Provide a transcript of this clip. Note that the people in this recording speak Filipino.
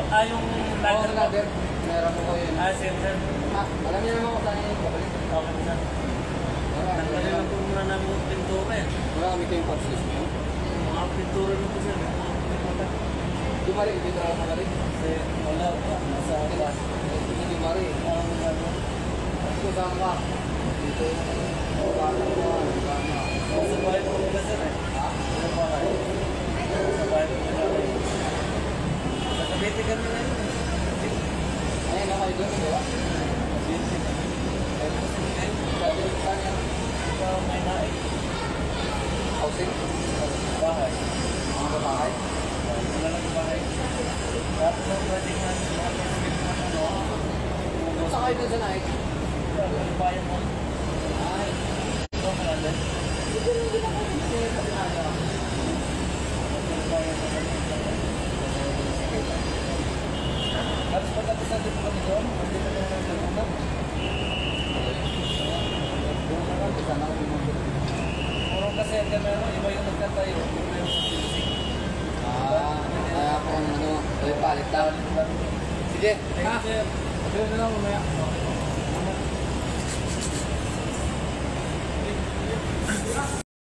Yung Oo, ladder. Meron po yun. sir. Alam niyo naman kung saan yung babalik. Okay, sir. Tanggalin lang po muna namin yung pintura eh. Wala kami kayong patsis niyo. Mga pintura lang po, sir. Di mali, hindi talaga mali. Kasi wala po. Nasa class. Hindi mali. Ito saan ka? Dito. Sa bahay po nila, sir eh. Sa bahay. Sa bahay po nila. Sa Cavite kami na yun. Ayun, okay doon, di ba? May naik. Housing? Bahay. Mga babahay? Wala lang bahay. Tapos ang pwedeng Saan kayo doon sa night? bayan mo. Ay. Ito ka lang din. Tapos pagkatapos natin po kami doon, hindi ka naman nagpunta. Puro kasi ang gano'n, iba yung nagkatayo, iba yung music. Kaya po ano, palit lang. Sige. Thank you, sir. Sige na lang mamaya.